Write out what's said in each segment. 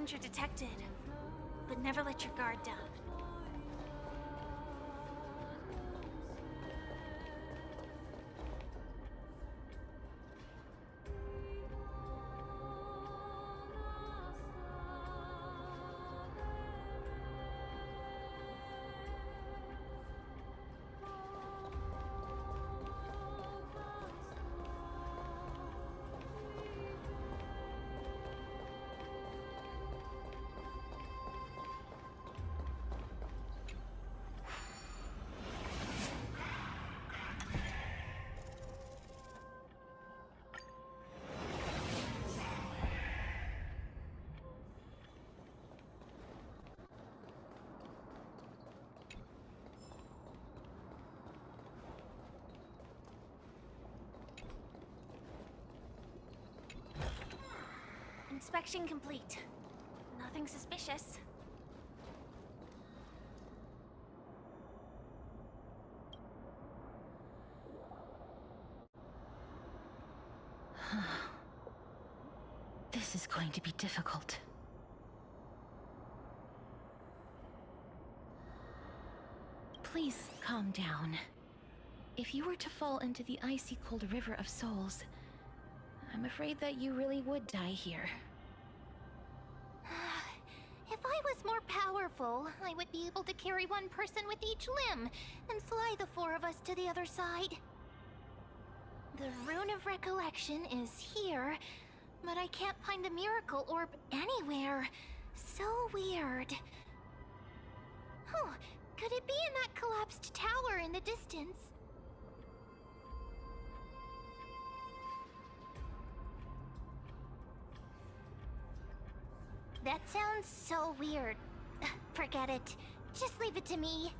danger detected, but never let your guard down. Inspection complete. Nothing suspicious. This is going to be difficult. Please calm down. If you were to fall into the icy cold river of souls, I'm afraid that you really would die here. If I was more powerful, I would be able to carry one person with each limb and fly the four of us to the other side. The Rune of Recollection is here, but I can't find the Miracle Orb anywhere. So weird. Oh, could it be in that collapsed tower in the distance? That sounds so weird. Forget it. Just leave it to me.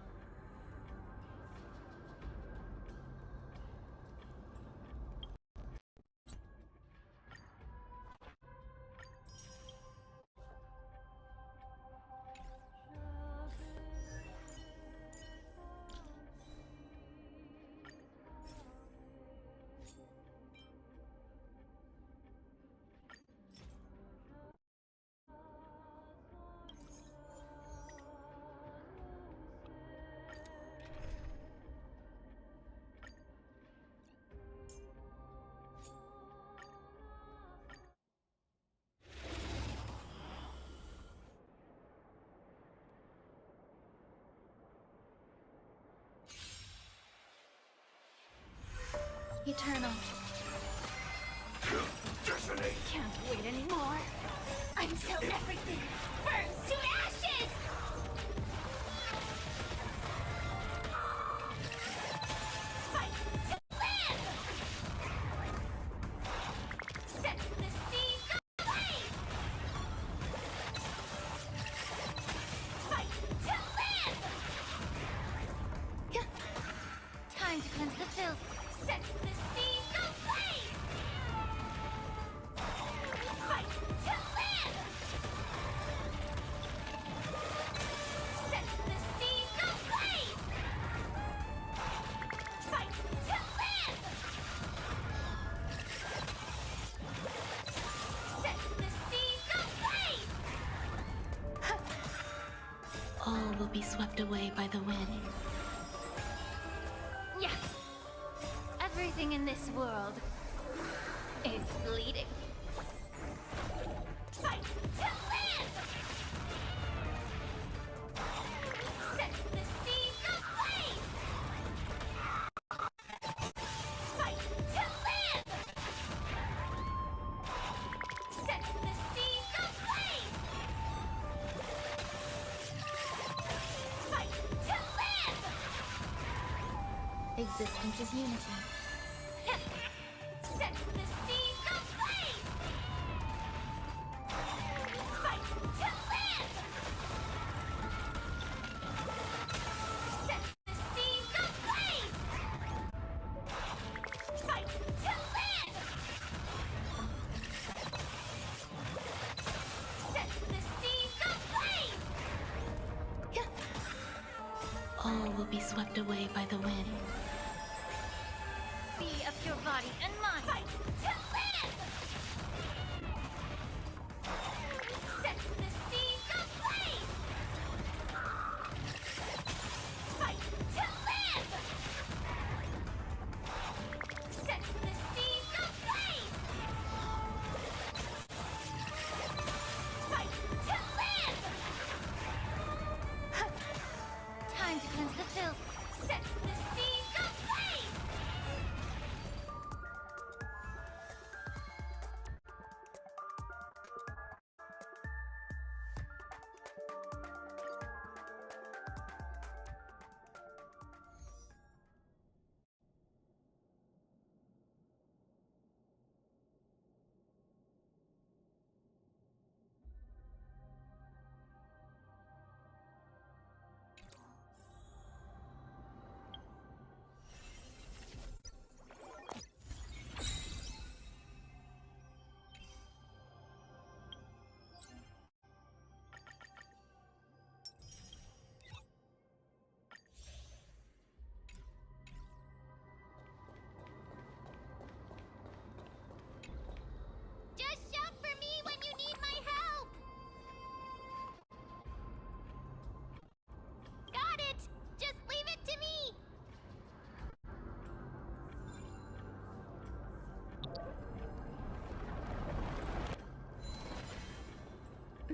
Eternal. Can't wait anymore. Until everything burns to ashes! Fight to live! Set the seas ablaze! Fight to live! Time to cleanse the filth. Set the seas ablaze! Fight to live! Set the seas ablaze! Fight to live! Set the seas ablaze! All will be swept away by the wind. Yeah. Everything in this world is bleeding. Fight to live! Set the seas ablaze! Fight to live! Set the seas ablaze! Fight to live! Existence is unity. Set the seas ablaze! Fight to live! Set the seas ablaze! Fight to live! Set the seas ablaze! All will be swept away by the wind. Be of your body and mind. Fight to live! Set the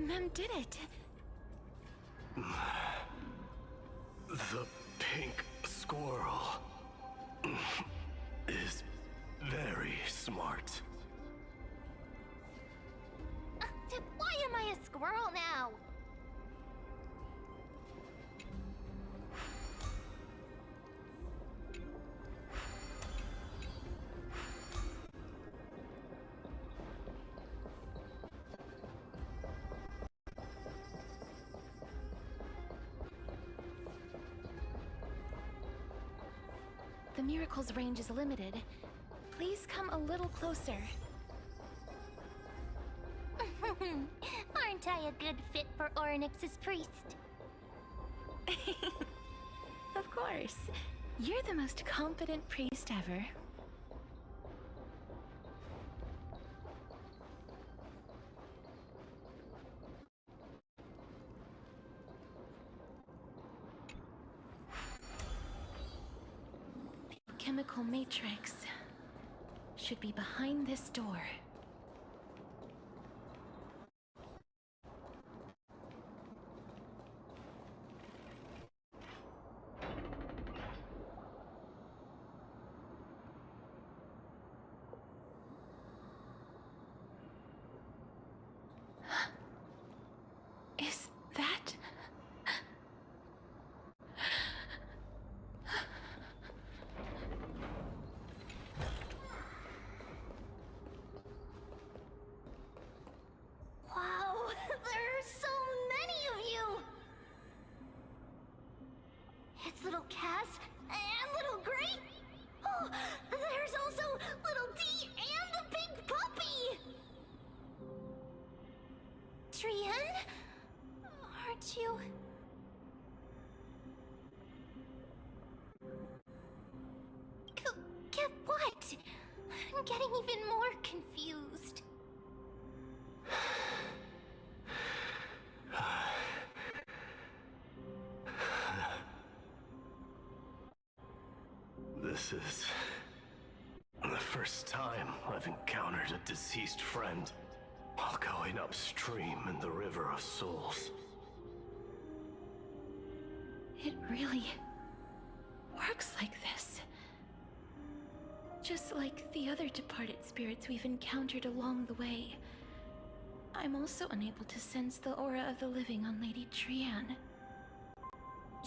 MM did it. The pink squirrel is very smart. Why am I a squirrel now? The miracle's range is limited. Please come a little closer. Aren't I a good fit for Orynyx's priest? Of course. You're the most competent priest ever. The chemical matrix should be behind this door. Is that... Wow, there are so many of you! It's little Cass and little Grape. Oh, there's also little D and the pink puppy! Trian? Aren't you... Get what? I'm getting even more confused. This is the first time I've encountered a deceased friend while going upstream in the River of Souls. It really works like this. Just like the other departed spirits we've encountered along the way. I'm also unable to sense the aura of the living on Lady Trian.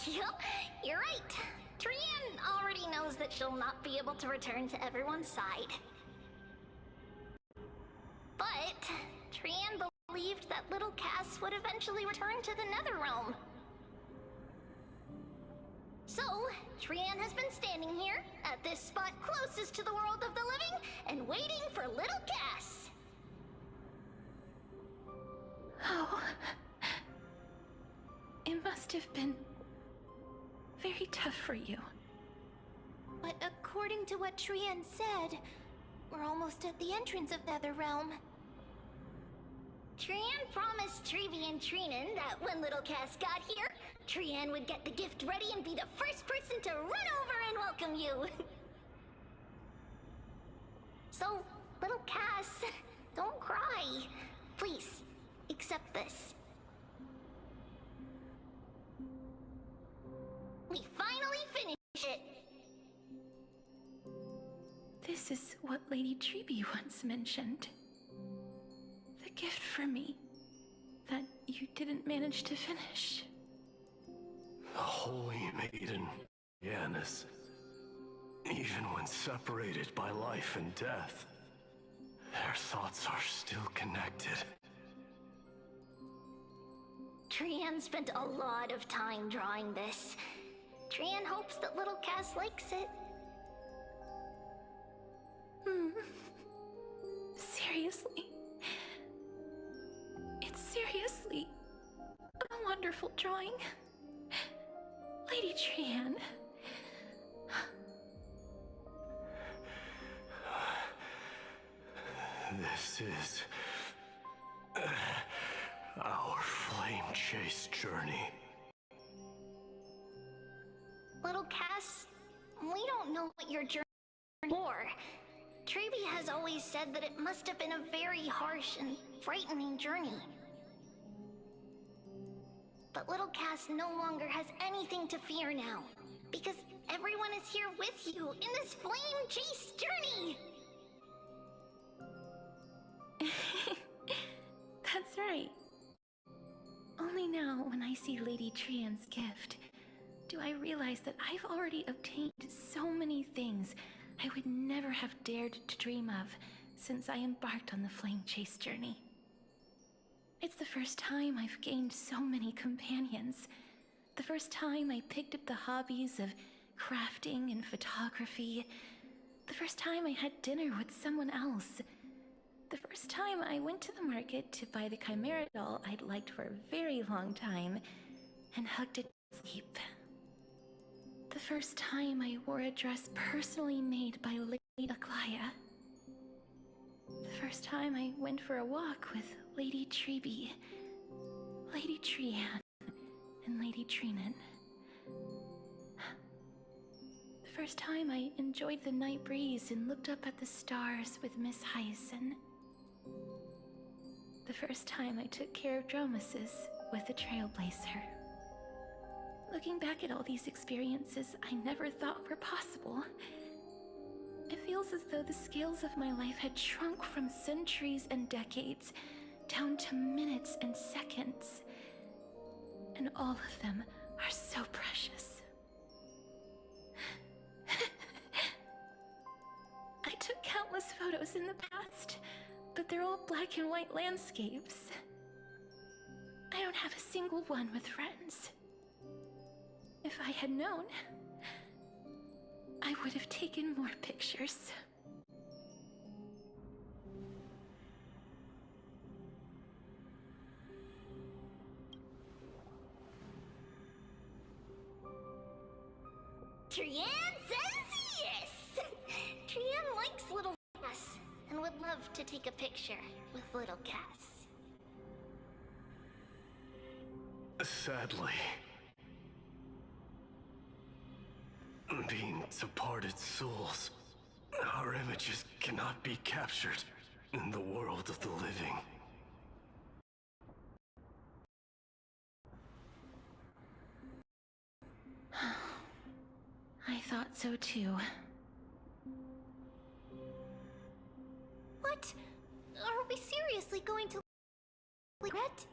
Yup, you're right. Trian already knows that she'll not be able to return to everyone's side. But Trian believed that little Cass would eventually return to the Netherrealm. So, Trian has been standing here, at this spot closest to the world of the living, and waiting for little Cass. Oh. It must have been very tough for you. But according to what Trian said, we're almost at the entrance of Netherrealm. Trian promised Trevi and Trinan that when little Cass got here, Trian would get the gift ready and be the first person to run over and welcome you. So, little Cass, don't cry. Please, accept this. We finally finished it. This is what Lady Treeby once mentioned. The gift for me that you didn't manage to finish. The Holy Maiden, Yanis. Even when separated by life and death, their thoughts are still connected. Trian spent a lot of time drawing this. Trian hopes that little Cass likes it. Seriously. It's seriously a wonderful drawing. Lady Trian. This is our flame chase journey. Little Cass, we don't know what your journey is for. Trevi has always said that it must have been a very harsh and frightening journey. But little Cass no longer has anything to fear now. Because everyone is here with you in this flame chase journey! That's right. Only now, when I see Lady Trian's gift, do I realize that I've already obtained so many things I would never have dared to dream of since I embarked on the flame chase journey. It's the first time I've gained so many companions. The first time I picked up the hobbies of crafting and photography. The first time I had dinner with someone else. The first time I went to the market to buy the Chimera doll I'd liked for a very long time and hugged it to sleep. The first time I wore a dress personally made by Lady Aglaya. The first time I went for a walk with Lady Treeby, Lady Trian, and Lady Trinan. The first time I enjoyed the night breeze and looked up at the stars with Miss Hyacin. The first time I took care of Dromesis with the Trailblazer. Looking back at all these experiences I never thought were possible, it feels as though the scales of my life had shrunk from centuries and decades down to minutes and seconds. And all of them are so precious. I took countless photos in the past, but they're all black and white landscapes. I don't have a single one with friends. If I had known, I would have taken more pictures. Trian says yes! Trian likes little Cass and would love to take a picture with little Cass. Sadly, being departed souls, our images cannot be captured in the world of the living. I thought so too. What? Are we seriously going to regret?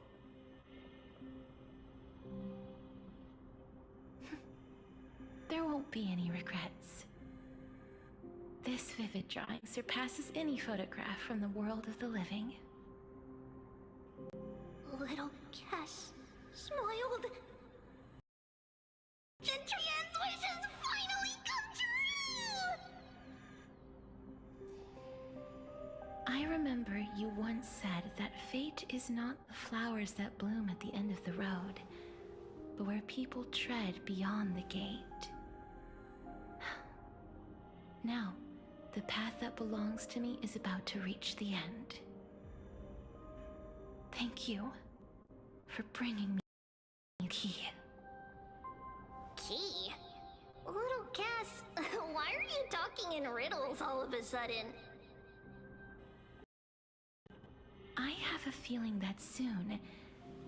There won't be any regrets. This vivid drawing surpasses any photograph from the world of the living. Little Cass smiled. And Trian's wishes finally come true! I remember you once said that fate is not the flowers that bloom at the end of the road, but where people tread beyond the gate. Now, the path that belongs to me is about to reach the end. Thank you for bringing me the key. Key? Little Cass, why are you talking in riddles all of a sudden? I have a feeling that soon,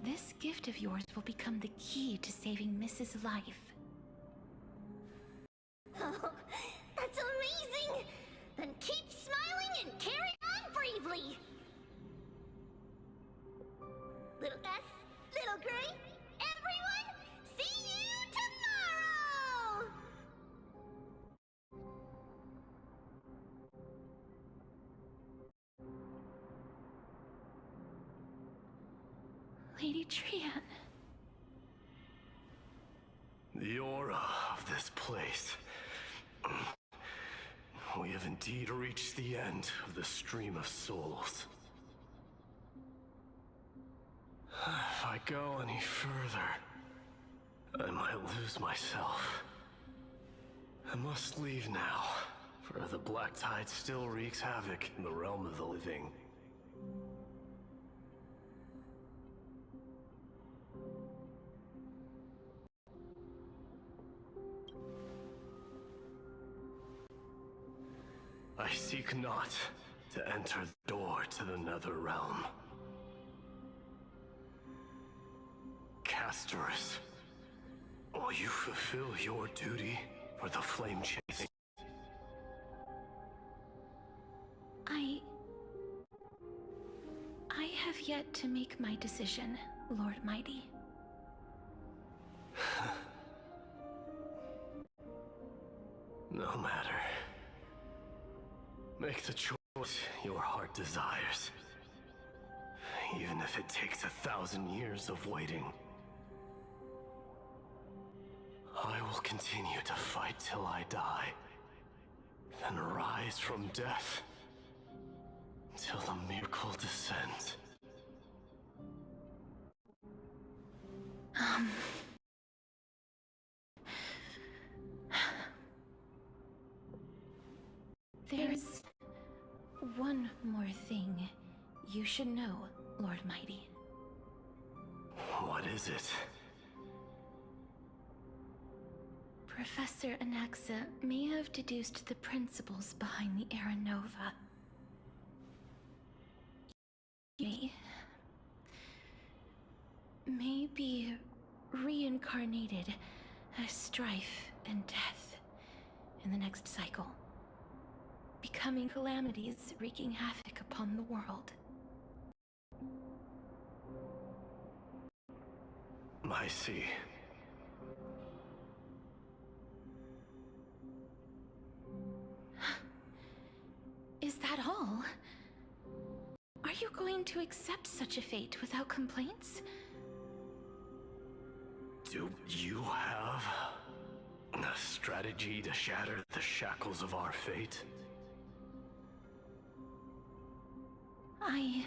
this gift of yours will become the key to saving Mrs. Life. Oh, that's amazing! Then keep smiling and carry on bravely! Little Cass, Little Gray, everyone, see you tomorrow! Lady Trian. The aura of this place. We have indeed reached the end of the stream of souls. If I go any further, I might lose myself. I must leave now, for the black tide still wreaks havoc in the realm of the living. I seek not to enter the door to the nether realm. Castorus, will you fulfill your duty for the flame chasing? I have yet to make my decision, Lord Mighty. No matter. Make the choice your heart desires. Even if it takes 1,000 years of waiting. I will continue to fight till I die. Then rise from death. Till the miracle descends. There's one more thing you should know, Lord Mighty. What is it? Professor Anaxa may have deduced the principles behind the Era Nova. May be reincarnated as strife and death in the next cycle, becoming calamities wreaking havoc upon the world. I see. Is that all? Are you going to accept such a fate without complaints? Do you have a strategy to shatter the shackles of our fate? I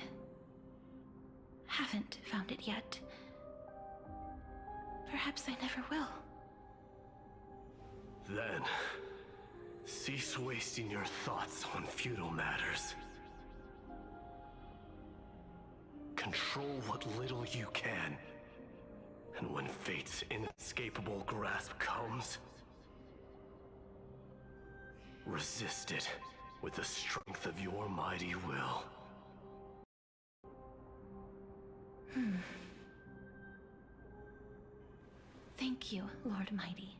haven't found it yet. Perhaps I never will. Then, cease wasting your thoughts on futile matters. Control what little you can. And when fate's inescapable grasp comes, resist it with the strength of your mighty will. Thank you, Lord Mighty.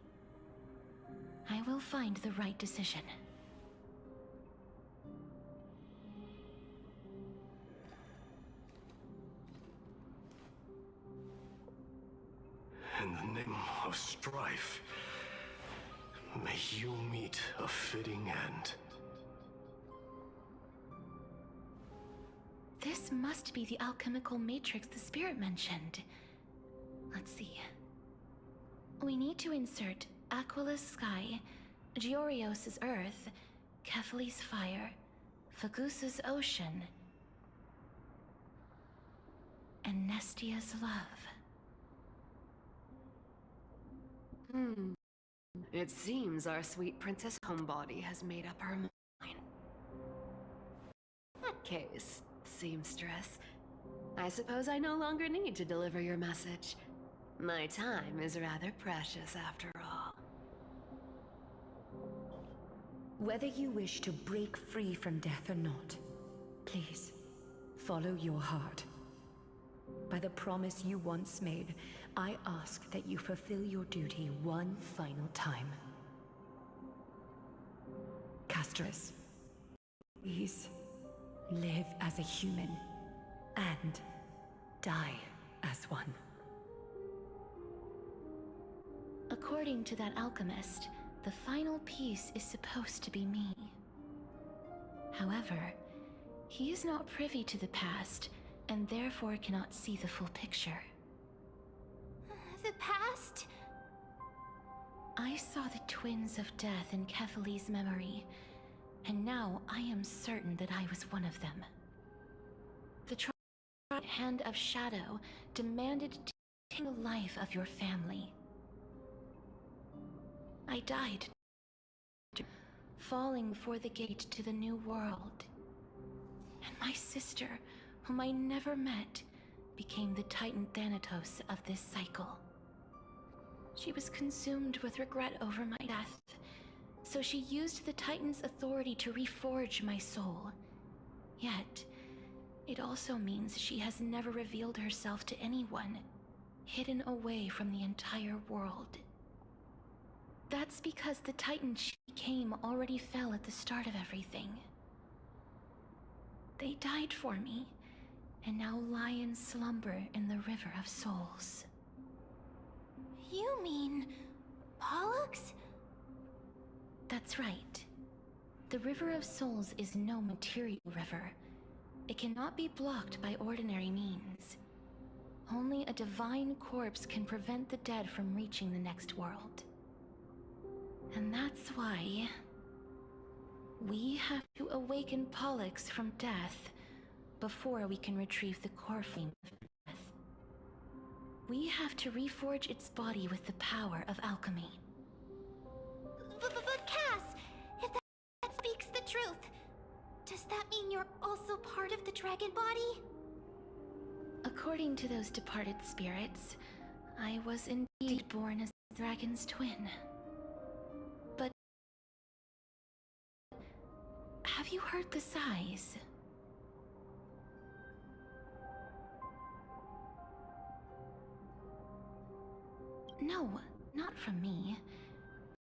I will find the right decision. In the name of strife, may you meet a fitting end. This must be the alchemical matrix the spirit mentioned. Let's see. We need to insert Aquila's sky, Georios' earth, Kephali's fire, Fagusa's ocean, and Nestia's love. It seems our sweet Princess Homebody has made up her mind. That case, seamstress. I suppose I no longer need to deliver your message. My time is rather precious after all. Whether you wish to break free from death or not, please, follow your heart. By the promise you once made, I ask that you fulfill your duty one final time. Castorus, please, live as a human, and die as one. According to that alchemist, the final piece is supposed to be me. However, he is not privy to the past, and therefore cannot see the full picture. The past? I saw the twins of death in Kephali's memory, and now I am certain that I was one of them. The hand of shadow demanded to take the life of your family. I died, falling for the gate to the new world. And my sister, whom I never met, became the Titan Thanatos of this cycle. She was consumed with regret over my death, so she used the Titan's authority to reforge my soul. Yet, it also means she has never revealed herself to anyone, hidden away from the entire world. That's because the Titan she became already fell at the start of everything. They died for me, and now lie in slumber in the River of Souls. You mean... Pollux? That's right. The River of Souls is no material river. It cannot be blocked by ordinary means. Only a divine corpse can prevent the dead from reaching the next world. And that's why... we have to awaken Pollux from death before we can retrieve the core flame of death. We have to reforge its body with the power of alchemy. But Cass, if that speaks the truth, does that mean you're also part of the dragon body? According to those departed spirits, I was indeed born as the dragon's twin. But have you heard the sighs? No, not from me.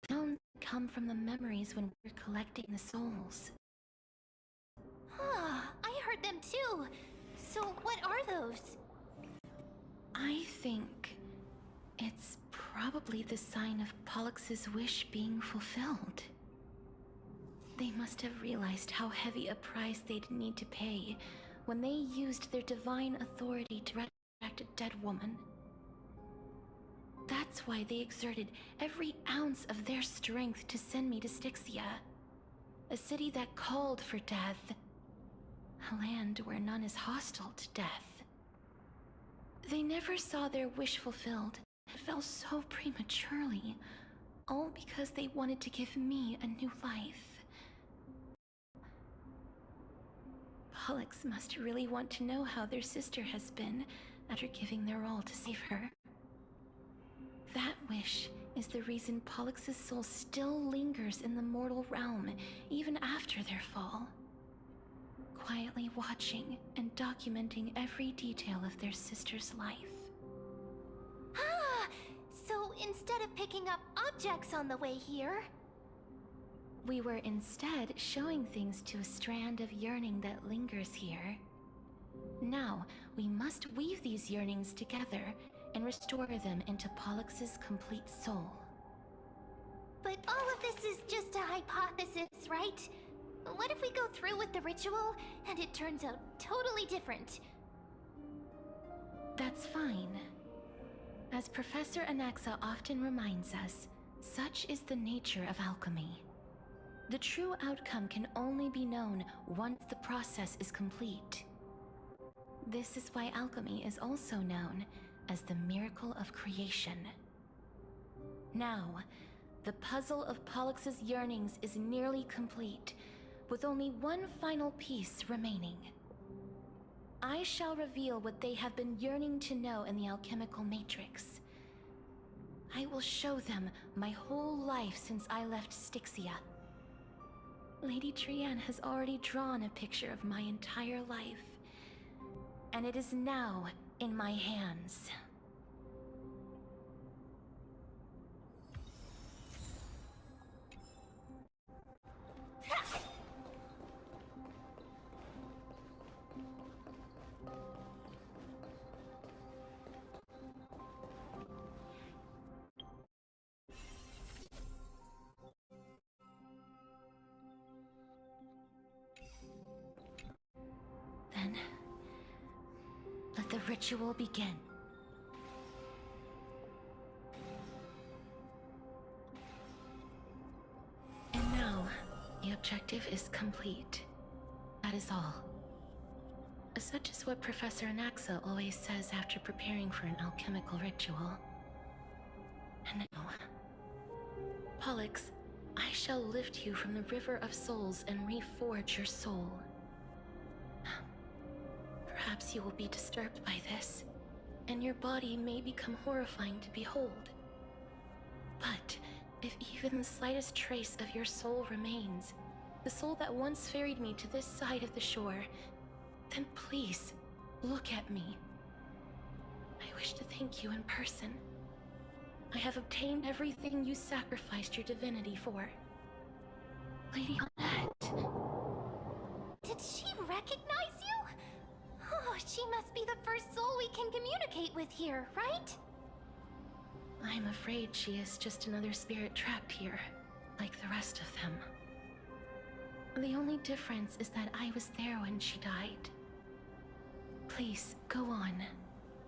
Sounds come from the memories when we were collecting the souls. Huh, I heard them too. So what are those? I think it's probably the sign of Pollux's wish being fulfilled. They must have realized how heavy a price they'd need to pay when they used their divine authority to resurrect a dead woman. That's why they exerted every ounce of their strength to send me to Styxia, a city that called for death, a land where none is hostile to death. They never saw their wish fulfilled and fell so prematurely, all because they wanted to give me a new life. Pollux must really want to know how their sister has been after giving their all to save her. That wish is the reason Pollux's soul still lingers in the mortal realm even after their fall, quietly watching and documenting every detail of their sister's life. Ah! So instead of picking up objects on the way here... We were instead showing things to a strand of yearning that lingers here. Now, we must weave these yearnings together and restore them into Pollux's complete soul. But all of this is just a hypothesis, right? What if we go through with the ritual and it turns out totally different? That's fine. As Professor Anaxa often reminds us, such is the nature of alchemy. The true outcome can only be known once the process is complete. This is why alchemy is also known as the miracle of creation. Now, the puzzle of Pollux's yearnings is nearly complete, with only one final piece remaining. I shall reveal what they have been yearning to know in the alchemical matrix. I will show them my whole life since I left Styxia. Lady Trian has already drawn a picture of my entire life, and it is now in my hands. Then, let the ritual begin. And now, the objective is complete. That is all. Such is what Professor Anaxa always says after preparing for an alchemical ritual. And now, Pollux, I shall lift you from the River of Souls and reforge your soul. Perhaps you will be disturbed by this, and your body may become horrifying to behold. But if even the slightest trace of your soul remains, the soul that once ferried me to this side of the shore, then please, look at me. I I wish to thank you in person. I have obtained everything you sacrificed your divinity for. Lady Annette. Did she recognize you? Oh, she must be the first soul we can communicate with here, right? I'm afraid she is just another spirit trapped here, like the rest of them. The only difference is that I was there when she died. Please, go on.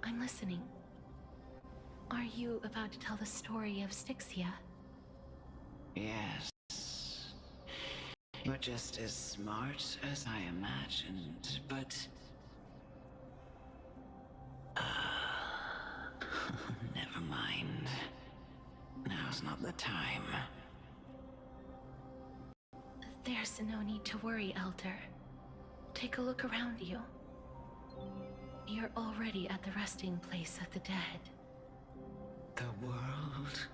I'm listening. Are you about to tell the story of Styxia? Yes. You're just as smart as I imagined, but... never mind. Now's not the time. There's no need to worry, Elder. Take a look around you. You're already at the resting place of the dead. The world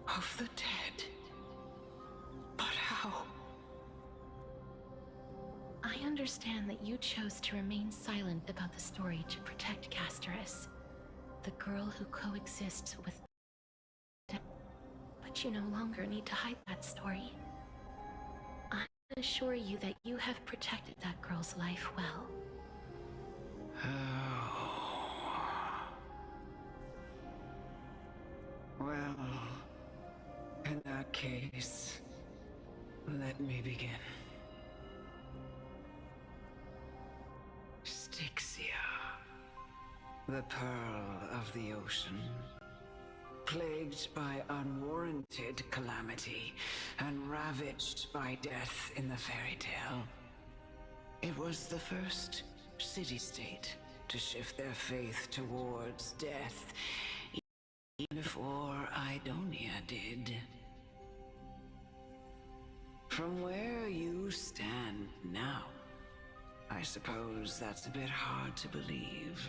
of the dead. But how? I understand that you chose to remain silent about the story to protect Casterus, the girl who coexists with death. But you no longer need to hide that story. I can assure you that you have protected that girl's life well. Well, in that case, let me begin. Styxia, the pearl of the ocean, plagued by unwarranted calamity and ravaged by death in the fairy tale. It was the first city-state to shift their faith towards death, even before Idonia did. From where you stand now, I suppose that's a bit hard to believe.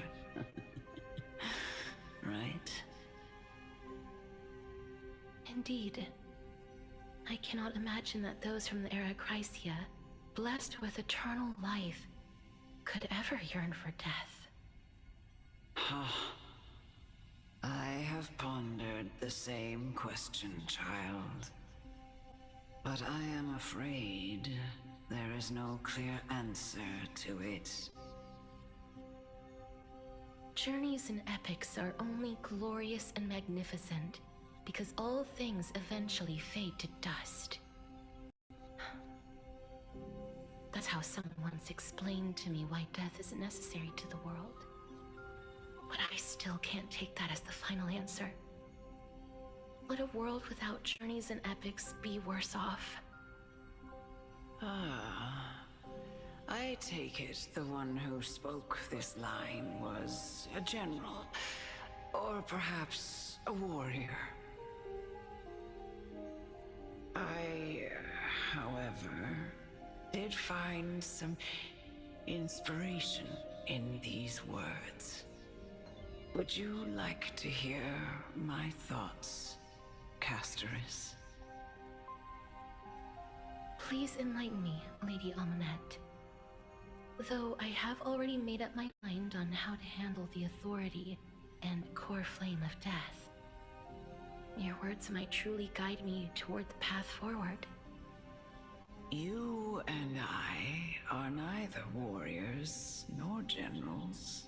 Right? Indeed. I cannot imagine that those from the era Chrysia, blessed with eternal life, could ever yearn for death. I have pondered the same question, child. But I am afraid there is no clear answer to it. Journeys and epics are only glorious and magnificent because all things eventually fade to dust. That's how someone once explained to me why death is necessary to the world. But I still can't take that as the final answer. Would a world without journeys and epics be worse off? I take it the one who spoke this line was a general, or perhaps a warrior. I, however, did find some inspiration in these words. Would you like to hear my thoughts, Casterus? Please enlighten me, Lady Amonette. Though I have already made up my mind on how to handle the authority and core flame of death. Your words might truly guide me toward the path forward. You and I are neither warriors nor generals.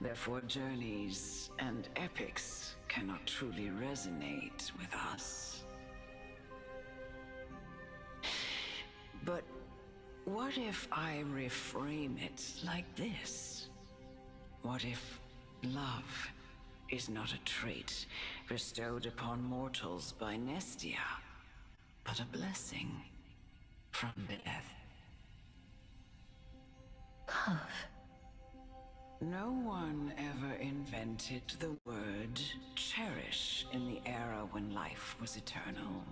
Therefore, journeys and epics cannot truly resonate with us. But what if I reframe it like this? What if love is not a trait bestowed upon mortals by Nestia, but a blessing from death? Love. No one ever invented the word cherish in the era when life was eternal.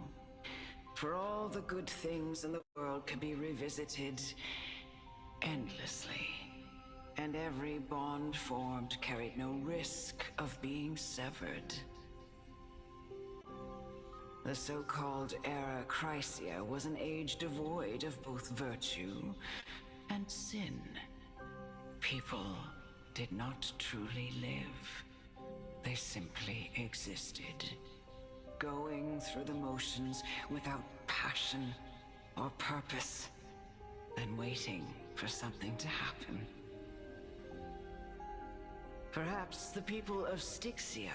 For all the good things in the world can be revisited endlessly, and every bond formed carried no risk of being severed. The so-called era Chrysia was an age devoid of both virtue and sin. People did not truly live. They simply existed, going through the motions without passion or purpose, and waiting for something to happen. Perhaps the people of Styxia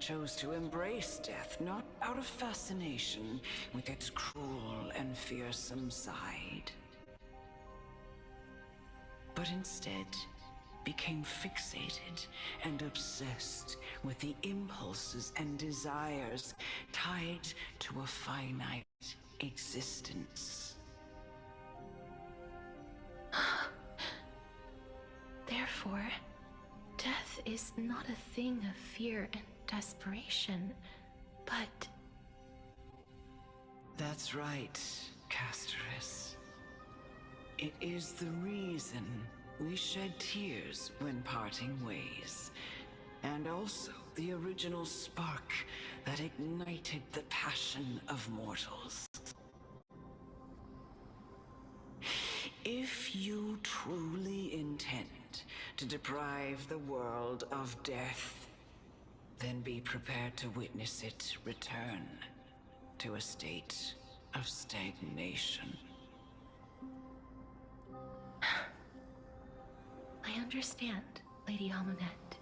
chose to embrace death not out of fascination with its cruel and fearsome side, but instead became fixated and obsessed with the impulses and desires tied to a finite existence. Therefore, death is not a thing of fear and desperation, but... That's right, Casterus. It is the reason we shed tears when parting ways, and also the original spark that ignited the passion of mortals. If you truly intend to deprive the world of death, then be prepared to witness it return to a state of stagnation. I understand, Lady Amunet.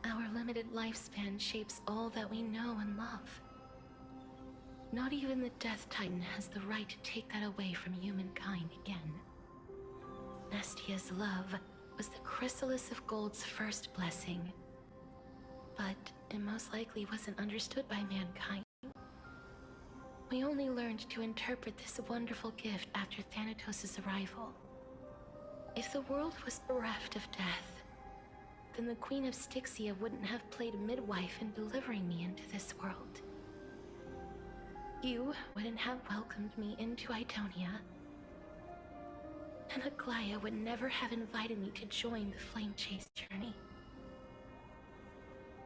Our limited lifespan shapes all that we know and love. Not even the Death Titan has the right to take that away from humankind again. Nestia's love was the chrysalis of Gold's first blessing, but it most likely wasn't understood by mankind. We only learned to interpret this wonderful gift after Thanatos' arrival. If the world was bereft of death, then the Queen of Styxia wouldn't have played midwife in delivering me into this world. You wouldn't have welcomed me into Itonia, and Aglaya would never have invited me to join the Flame Chase journey.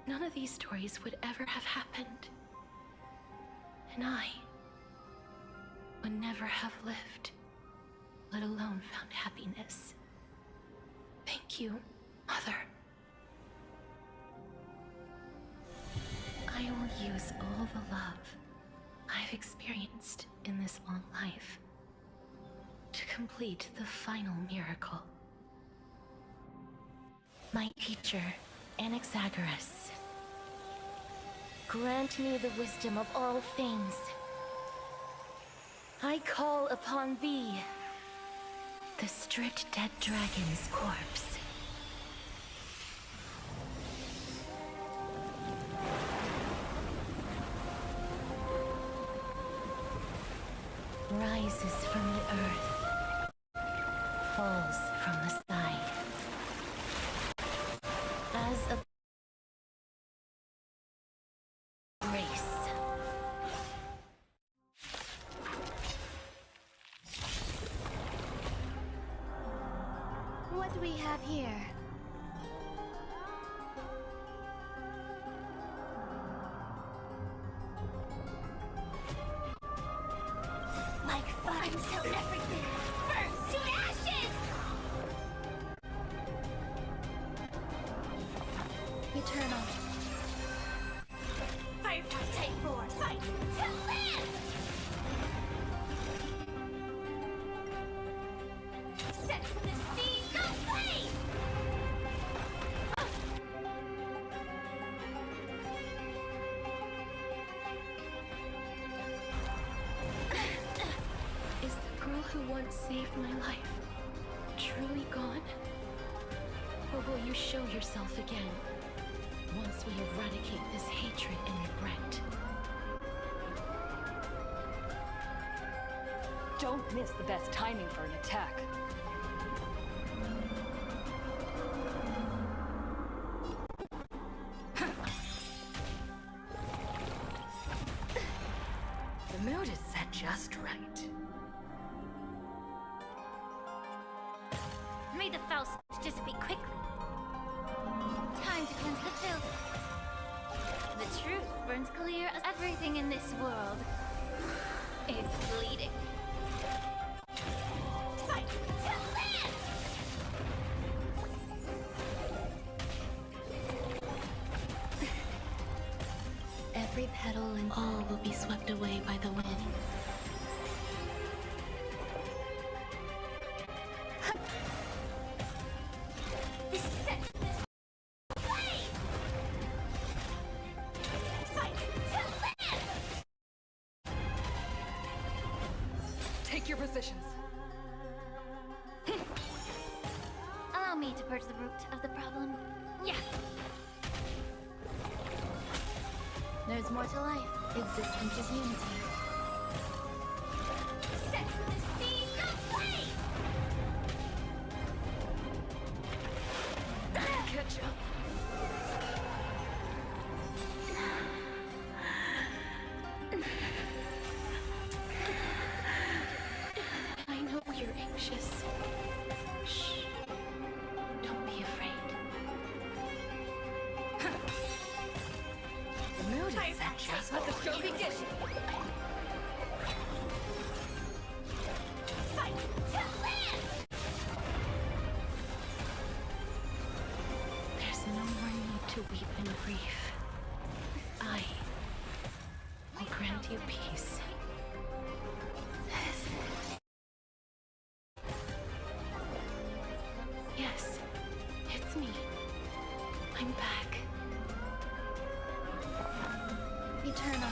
None of these stories would ever have happened, and I would never have lived, let alone found happiness. Thank you, Mother. I will use all the love I've experienced in this long life to complete the final miracle. My teacher, Anaxagoras, grant me the wisdom of all things. I call upon thee, the stripped dead dragon's corpse. Rises from the earth, falls from the side. As a grace. What do we have here? Like fire until everything burns to ashes! Eternal. Firefly Type 4, fight to live! Set the seas ablaze! Is the girl who once saved my life truly gone? Or will you show yourself again once we eradicate this hatred and regret? Don't miss the best timing for an attack. The mood is set just right. May the foul stench dissipate quickly. Time to cleanse the filth. The truth burns clear as everything in this world is bleeding. Fight to live! petal and all will be swept away by the wind. This sets this flame! Fight to live! Take your positions. Allow me to purge the root of the problem. Yeah! There's more to life. Existence is unity. Set the seas aflame! Catch up. I know you're anxious. Shh. Don't be afraid. The mood is set. Just let the show begin. Fight to live! There's no more need to weep in grief. I will grant you peace. Yes, it's me. I'm back. Eternal.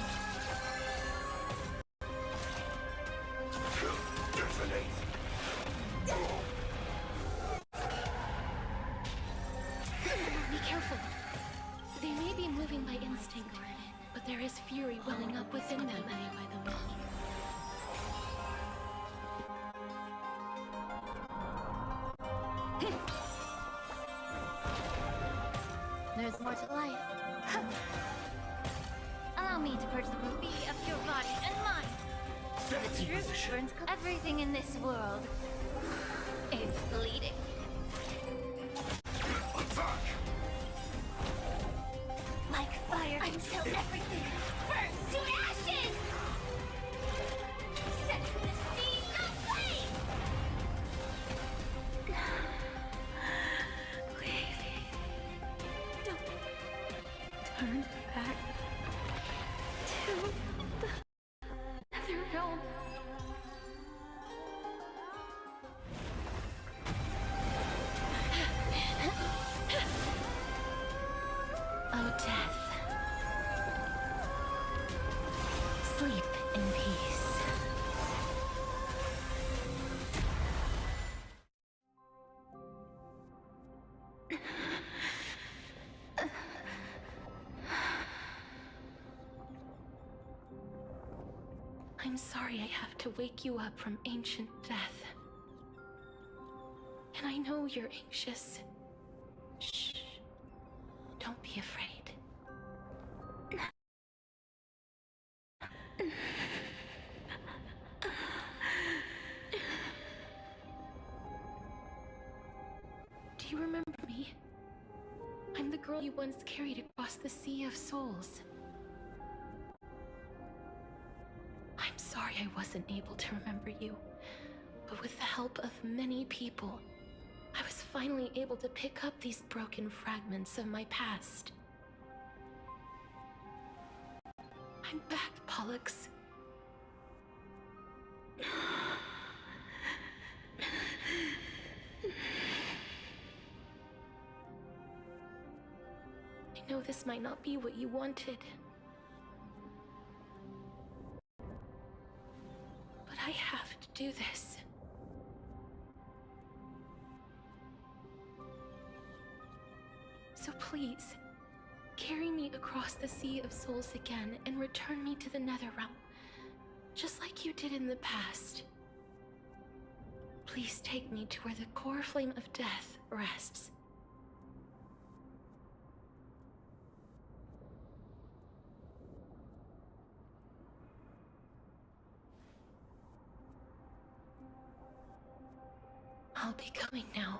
Be careful. They may be moving by instinct, but there is fury welling up within them. There's more to life. Allow me to purge the ruby of your body and mind. The truth burns everything in this world. It's bleeding. Like fire until everything burns to ashes! Set the seas aflame! Please, don't turn back to the other realm. Oh, death. Sleep in peace. I'm sorry I have to wake you up from ancient death. And I know you're anxious. Shh. Don't be afraid. Do you remember me? I'm the girl you once carried across the Sea of Souls. I'm sorry I wasn't able to remember you, but with the help of many people, I was finally able to pick up these broken fragments of my past. I'm back, Pollux. I know this might not be what you wanted, but I have to do this. So please, carry me across the Sea of Souls again and return me to the Netherrealm, just like you did in the past. Please take me to where the core flame of death rests. I'll be going now.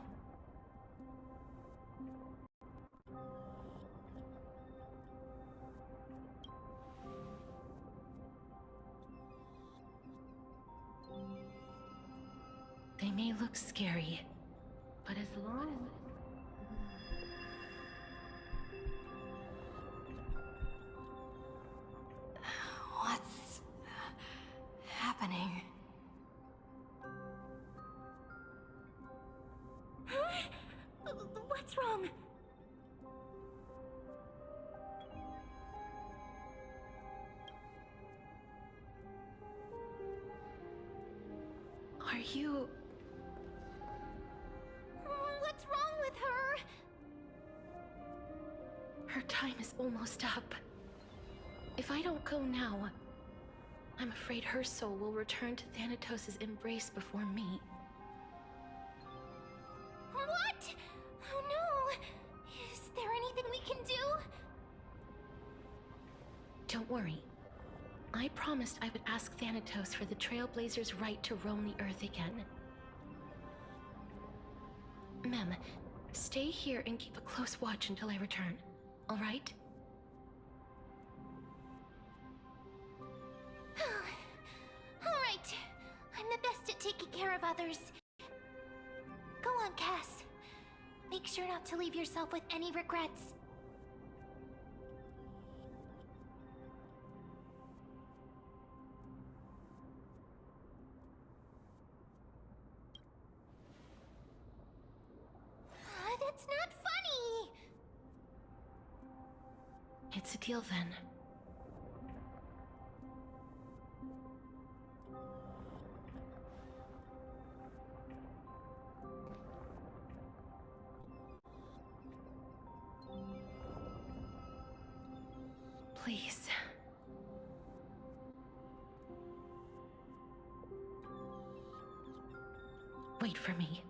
They may look scary, but as long as... happening? What's wrong? Are you... What's wrong with her? Her time is almost up. If I don't go now, I'm afraid her soul will return to Thanatos' embrace before me. What? Oh no! Is there anything we can do? Don't worry. I promised I would ask Thanatos for the Trailblazers' right to roam the Earth again. Mem, stay here and keep a close watch until I return, all right? All right. I'm the best at taking care of others. Go on, Cass. Make sure not to leave yourself with any regrets. That's not funny! It's a deal then. Please. Wait for me.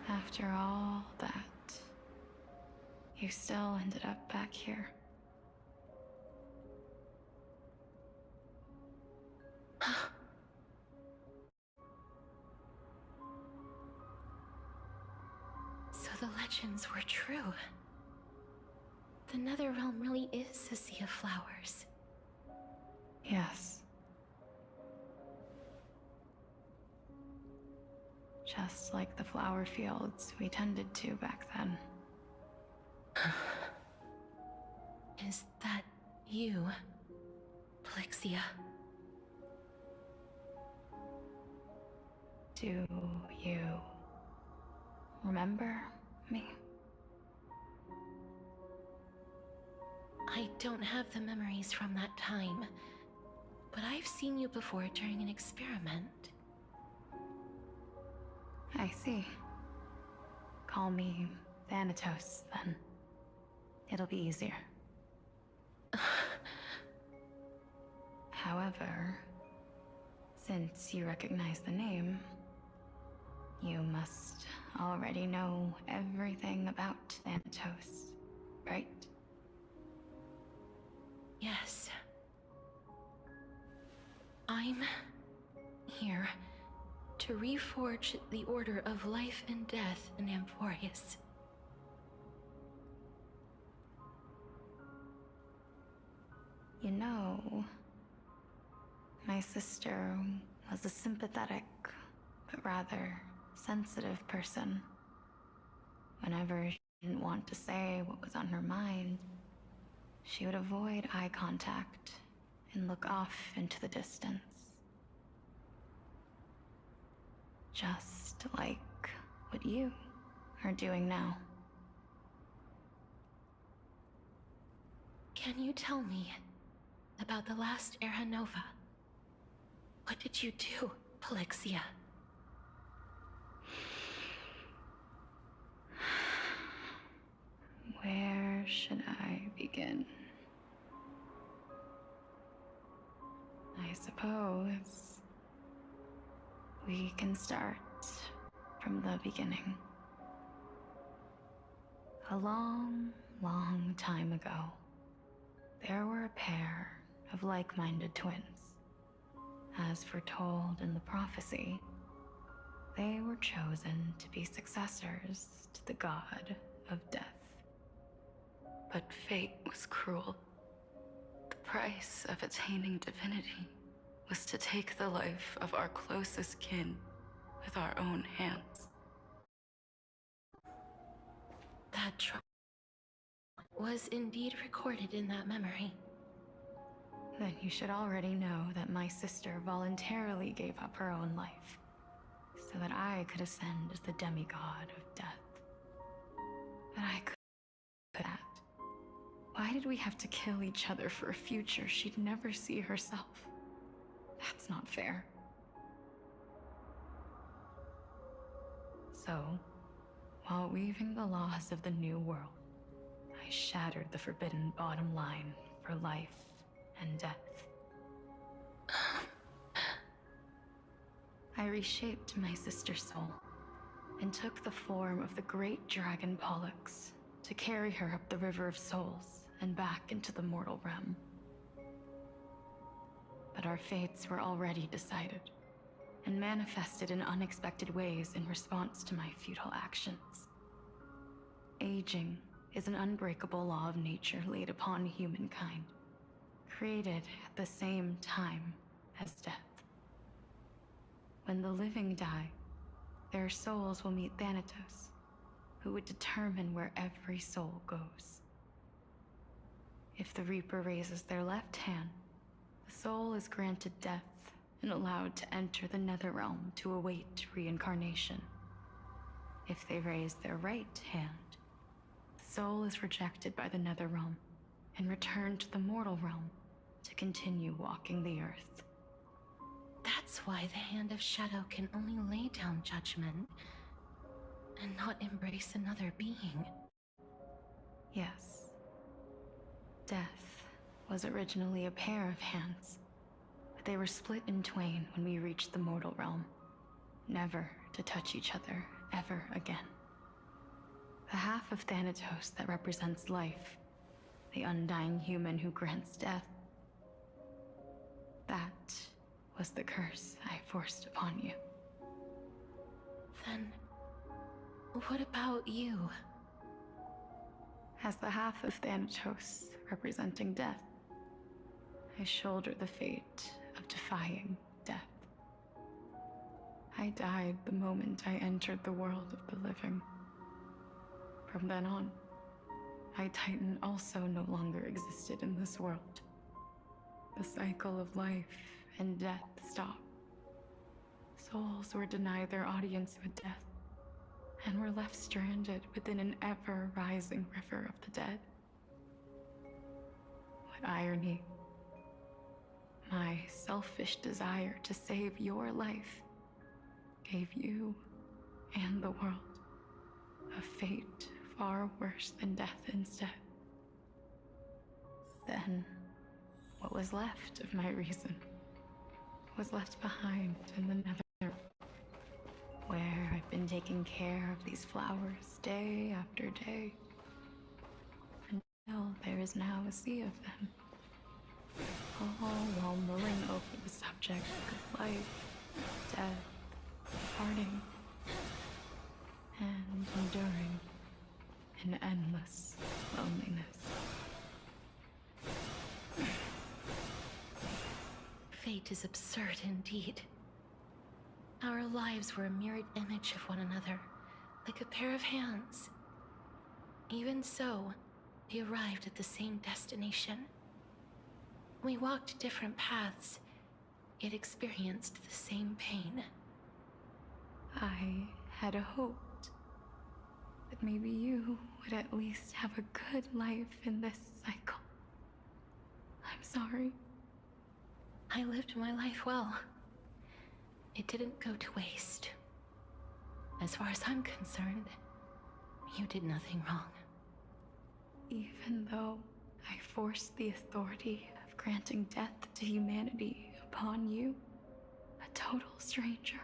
After all that, you still ended up back here. So the legends were true. The Netherrealm really is a sea of flowers. Yes. Just like the flower fields we tended to back then. Is that you, Plixia? Do you remember me? I don't have the memories from that time, but I've seen you before during an experiment. I see. Call me Thanatos, then. It'll be easier. However, since you recognize the name, you must already know everything about Thanatos, right? Yes. I'm here to reforge the order of life and death in Amphorius. You know, my sister was a sympathetic, but rather sensitive person. Whenever she didn't want to say what was on her mind, she would avoid eye contact and look off into the distance. Just like what you are doing now. Can you tell me about the last Era Nova? What did you do, Plixia? Where should I begin? I suppose we can start from the beginning. A long, long time ago, there were a pair of like-minded twins. As foretold in the prophecy, they were chosen to be successors to the god of death. But fate was cruel. The price of attaining divinity was to take the life of our closest kin with our own hands. That trauma was indeed recorded in that memory. Then you should already know that my sister voluntarily gave up her own life, so that I could ascend as the demigod of death. But I couldn't do that. Why did we have to kill each other for a future she'd never see herself? That's not fair. So, while weaving the laws of the new world, I shattered the forbidden bottom line for life and death. I reshaped my sister's soul and took the form of the great dragon Pollux to carry her up the River of Souls and back into the mortal realm. But our fates were already decided and manifested in unexpected ways in response to my futile actions. Aging is an unbreakable law of nature laid upon humankind, created at the same time as death. When the living die, their souls will meet Thanatos, who would determine where every soul goes. If the Reaper raises their left hand, the soul is granted death and allowed to enter the Netherrealm to await reincarnation. If they raise their right hand, the soul is rejected by the Netherrealm and returned to the mortal realm to continue walking the earth. That's why the Hand of Shadow can only lay down judgment and not embrace another being. Yes. Death was originally a pair of hands, but they were split in twain when we reached the mortal realm, never to touch each other ever again. The half of Thanatos that represents life, the undying human who grants death, that was the curse I forced upon you. Then, what about you? As the half of Thanatos representing death, I shoulder the fate of defying death. I died the moment I entered the world of the living. From then on, my Titan also no longer existed in this world. The cycle of life and death stopped. Souls were denied their audience with death, and were left stranded within an ever-rising river of the dead. What irony. My selfish desire to save your life gave you and the world a fate far worse than death instead. Then, what was left of my reason was left behind in the Nether, where I've been taking care of these flowers day after day, until there is now a sea of them, all while mulling over the subject of life, death, parting, and enduring an endless loneliness. Fate is absurd indeed. Our lives were a mirrored image of one another, like a pair of hands. Even so, we arrived at the same destination. We walked different paths, yet experienced the same pain. I had hoped that maybe you would at least have a good life in this cycle. I'm sorry. I lived my life well. It didn't go to waste. As far as I'm concerned, you did nothing wrong. Even though I forced the authority of granting death to humanity upon you, a total stranger.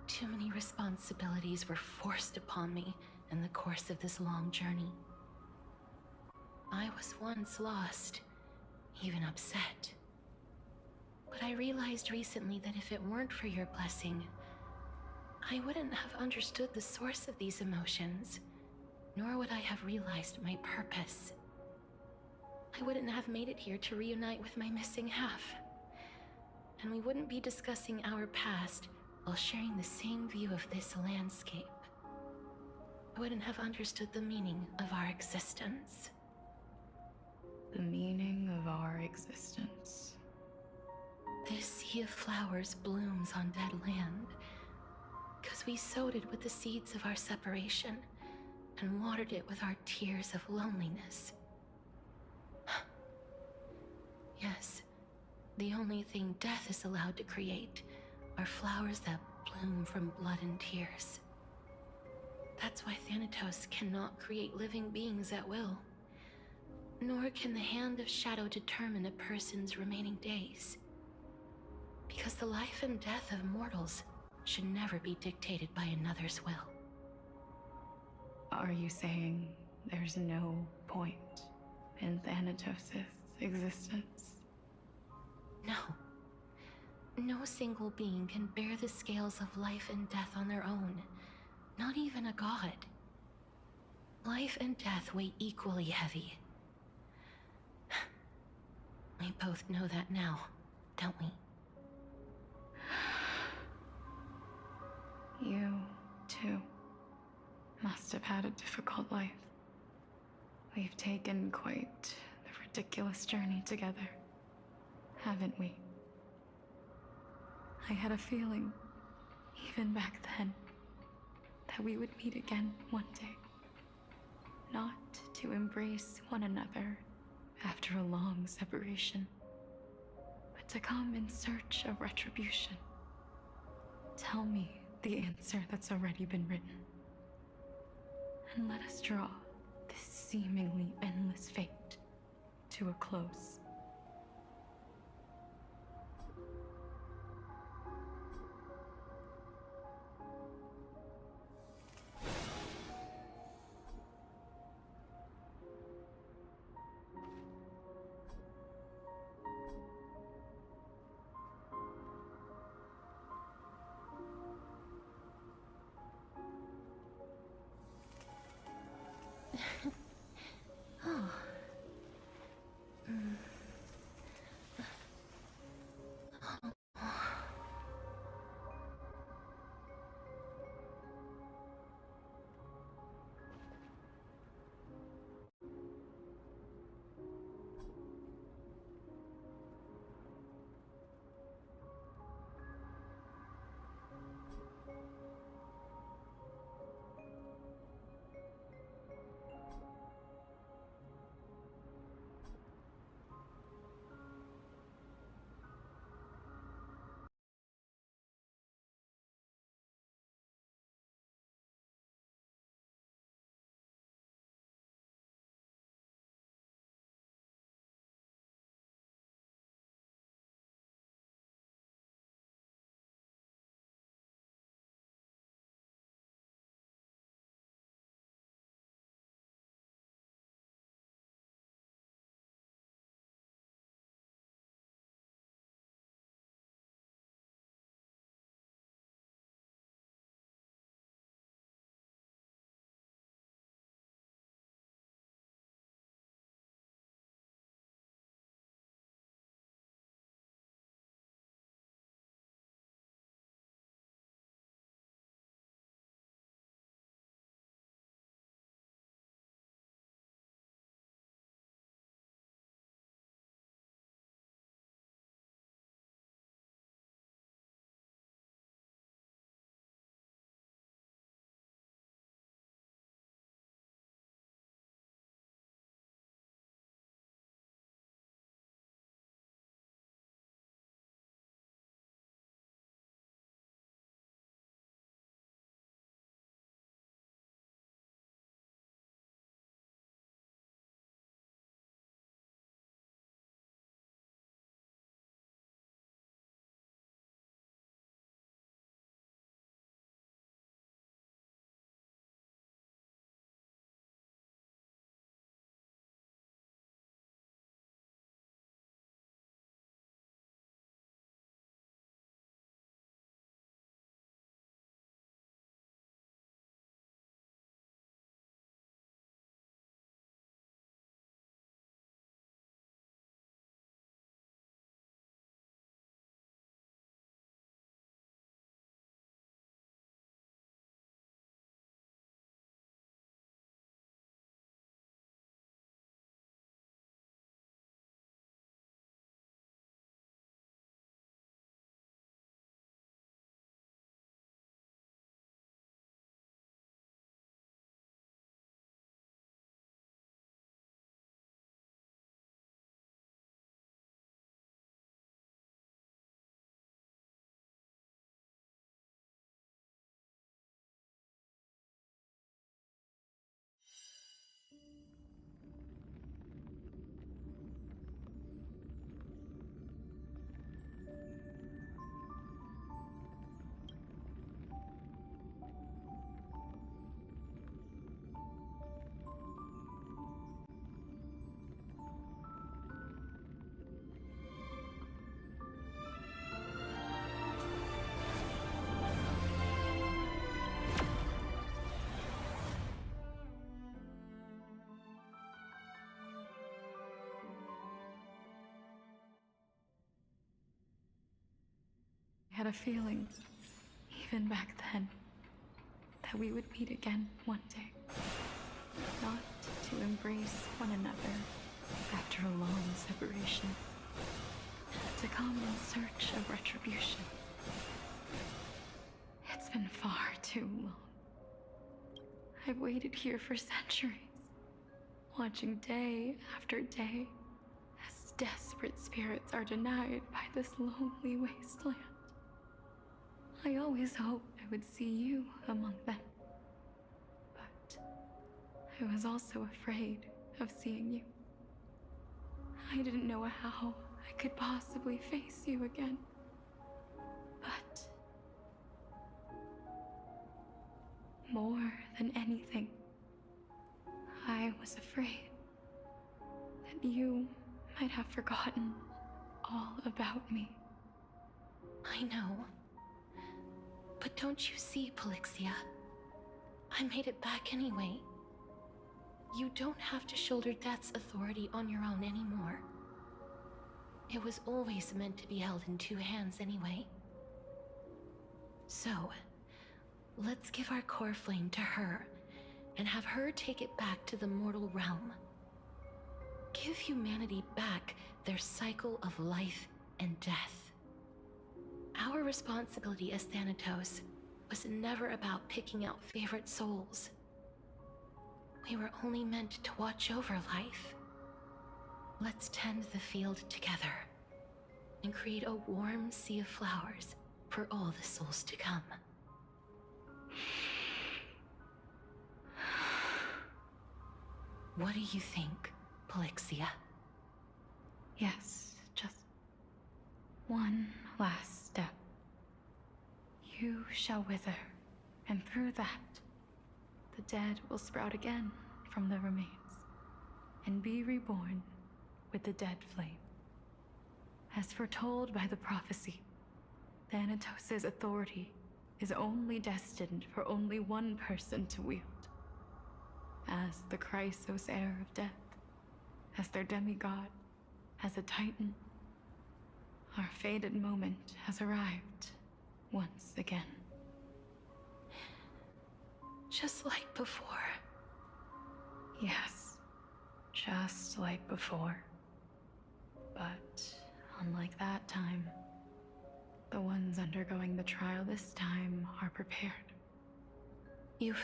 Too many responsibilities were forced upon me in the course of this long journey. I was once lost, even upset. But I realized recently that if it weren't for your blessing, I wouldn't have understood the source of these emotions, nor would I have realized my purpose. I wouldn't have made it here to reunite with my missing half. and we wouldn't be discussing our past while sharing the same view of this landscape. I wouldn't have understood the meaning of our existence. The meaning of our existence. This sea of flowers blooms on dead land, because we sowed it with the seeds of our separation and watered it with our tears of loneliness. Yes, the only thing death is allowed to create are flowers that bloom from blood and tears. That's why Thanatos cannot create living beings at will. Nor can the Hand of Shadow determine a person's remaining days. Because the life and death of mortals should never be dictated by another's will. Are you saying there's no point in Thanatos' existence? No. No single being can bear the scales of life and death on their own. Not even a god. Life and death weigh equally heavy. We both know that now, don't we? You, too, must have had a difficult life. We've taken quite the ridiculous journey together, haven't we? I had a feeling, even back then, that we would meet again one day. Not to embrace one another after a long separation, but to come in search of retribution. Tell me the answer that's already been written, and let us draw this seemingly endless fate to a close. had a feeling, even back then, that we would meet again one day. Not to embrace one another after a long separation, but to come in search of retribution. It's been far too long. I've waited here for centuries, watching day after day as desperate spirits are denied by this lonely wasteland. I always hoped I would see you among them, but I was also afraid of seeing you. I didn't know how I could possibly face you again, but more than anything, I was afraid that you might have forgotten all about me. I know. But don't you see, Polixia? I made it back anyway. You don't have to shoulder death's authority on your own anymore. It was always meant to be held in two hands anyway. So, let's give our core flame to her, and have her take it back to the mortal realm. Give humanity back their cycle of life and death. Our responsibility as Thanatos was never about picking out favorite souls. We were only meant to watch over life. Let's tend the field together, and create a warm sea of flowers for all the souls to come. What do you think, Polixia? Yes, just one last step. You shall wither, and through that, the dead will sprout again from the remains, and be reborn with the dead flame. As foretold by the prophecy, Thanatos' authority is only destined for only one person to wield. As the Chrysos heir of death, as their demigod, as a titan, our fated moment has arrived once again. Just like before. Yes, just like before. But unlike that time, the ones undergoing the trial this time are prepared. You've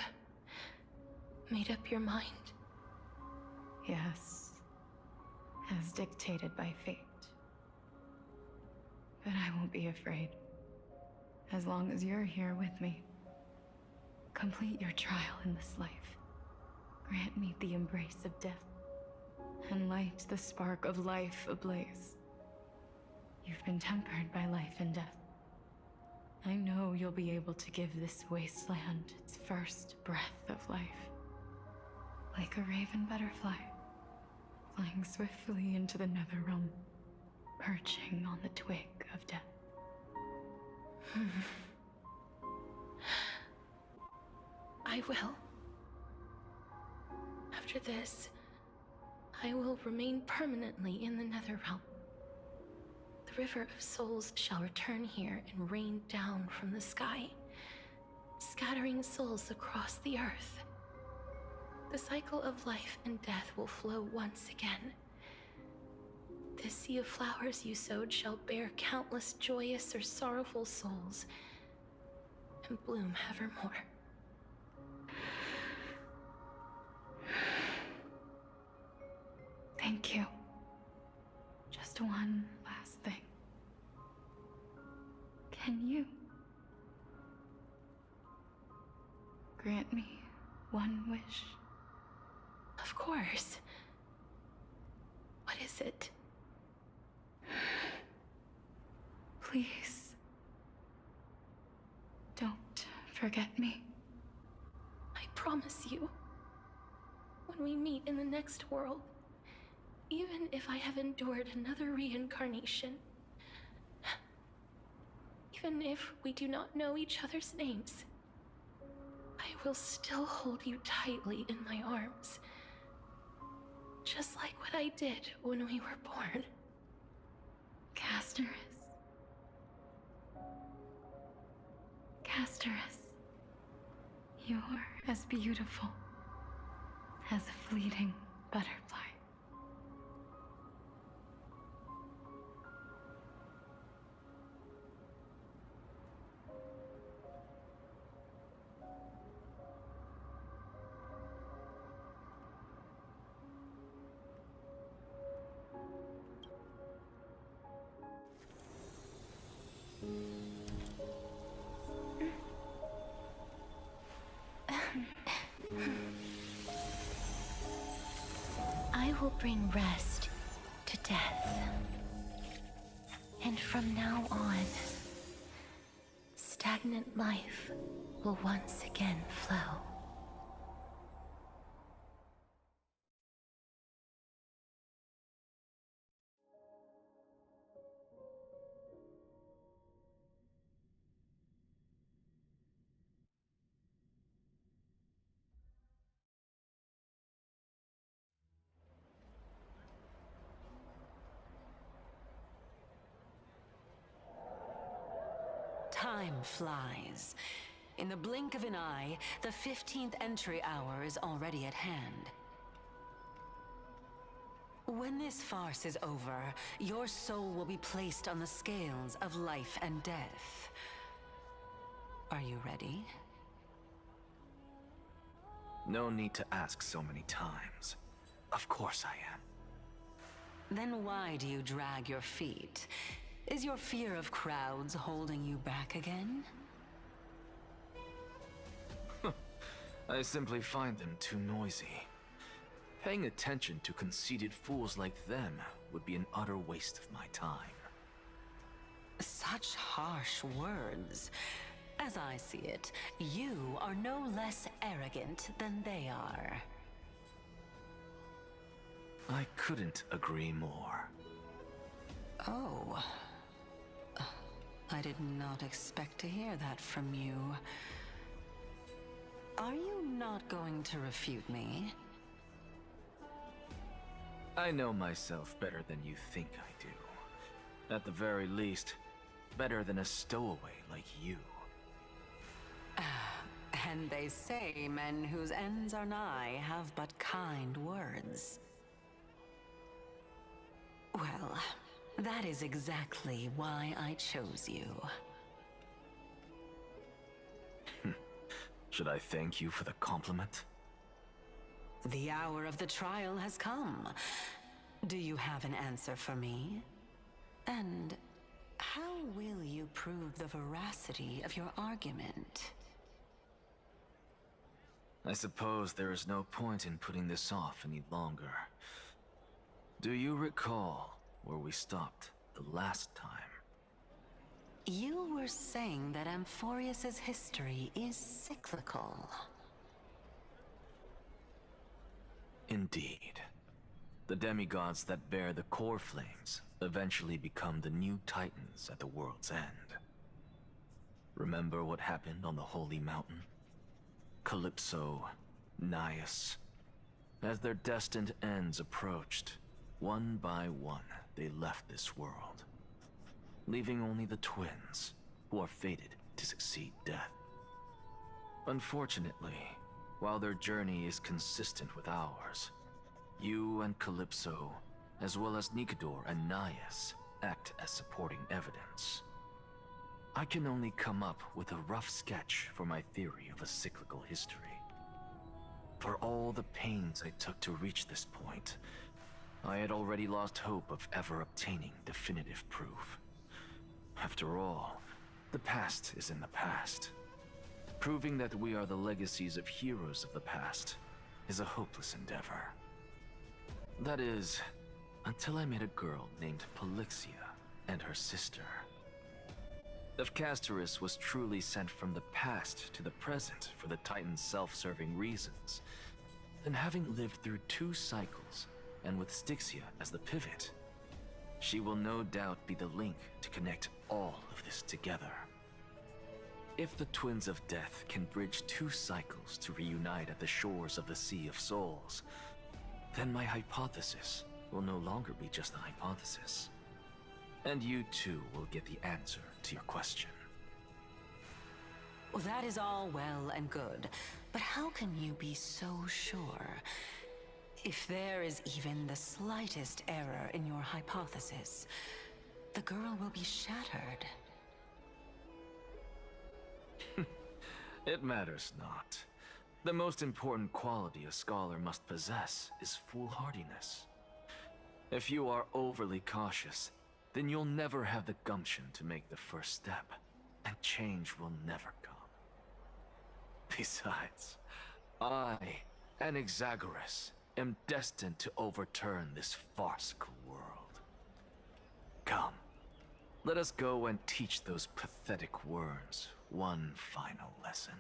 made up your mind? Yes, as dictated by fate. But I won't be afraid, as long as you're here with me. Complete your trial in this life. Grant me the embrace of death, and light the spark of life ablaze. You've been tempered by life and death. I know you'll be able to give this wasteland its first breath of life. Like a raven butterfly, flying swiftly into the netherrealm, perching on the twig of death. I will. After this, I will remain permanently in the Netherrealm. The River of Souls shall return here and rain down from the sky, scattering souls across the earth. The cycle of life and death will flow once again. The sea of flowers you sowed shall bear countless joyous or sorrowful souls, and bloom evermore. Thank you. Just one last thing. Can you grant me one wish? Of course. What is it? Please, don't forget me. I promise you, when we meet in the next world, even if I have endured another reincarnation, even if we do not know each other's names, I will still hold you tightly in my arms, just like what I did when we were born. Castorus, Masteress, you're as beautiful as a fleeting butterfly. I will bring rest to death. And from now on, stagnant life will once again flow. Time flies. In the blink of an eye, the 15th entry hour is already at hand. When this farce is over, your soul will be placed on the scales of life and death. Are you ready? No need to ask so many times. Of course I am. Then why do you drag your feet? Is your fear of crowds holding you back again? I simply find them too noisy. Paying attention to conceited fools like them would be an utter waste of my time. Such harsh words. As I see it, you are no less arrogant than they are. I couldn't agree more. Oh. I did not expect to hear that from you. Are you not going to refute me? I know myself better than you think I do. At the very least, better than a stowaway like you. And they say men whose ends are nigh have but kind words. Well, that is exactly why I chose you. Should I thank you for the compliment? The hour of the trial has come. Do you have an answer for me? And how will you prove the veracity of your argument? I suppose there is no point in putting this off any longer. Do you recall where we stopped the last time? You were saying that Amphorius's history is cyclical. Indeed. The demigods that bear the core flames eventually become the new titans at the world's end. Remember what happened on the Holy Mountain? Calypso, Naias. As their destined ends approached, one by one they left this world, leaving only the twins, who are fated to succeed death. Unfortunately, while their journey is consistent with ours, you and Calypso, as well as Nicodor and Naias, act as supporting evidence. I can only come up with a rough sketch for my theory of a cyclical history. For all the pains I took to reach this point, I had already lost hope of ever obtaining definitive proof. After all, the past is in the past. Proving that we are the legacies of heroes of the past is a hopeless endeavor. That is, until I met a girl named Polixia and her sister. If Castorus was truly sent from the past to the present for the Titan's self-serving reasons, then having lived through 2 cycles, and with Styxia as the pivot, she will no doubt be the link to connect all of this together. If the Twins of Death can bridge 2 cycles to reunite at the shores of the Sea of Souls, then my hypothesis will no longer be just a hypothesis. And you too will get the answer to your question. Well, that is all well and good, but how can you be so sure? If there is even the slightest error in your hypothesis, the girl will be shattered. It matters not. The most important quality a scholar must possess is foolhardiness. If you are overly cautious, then you'll never have the gumption to make the first step, and change will never come. Besides, I, Anaxagoras, am destined to overturn this farcical world. Come, let us go and teach those pathetic worms one final lesson.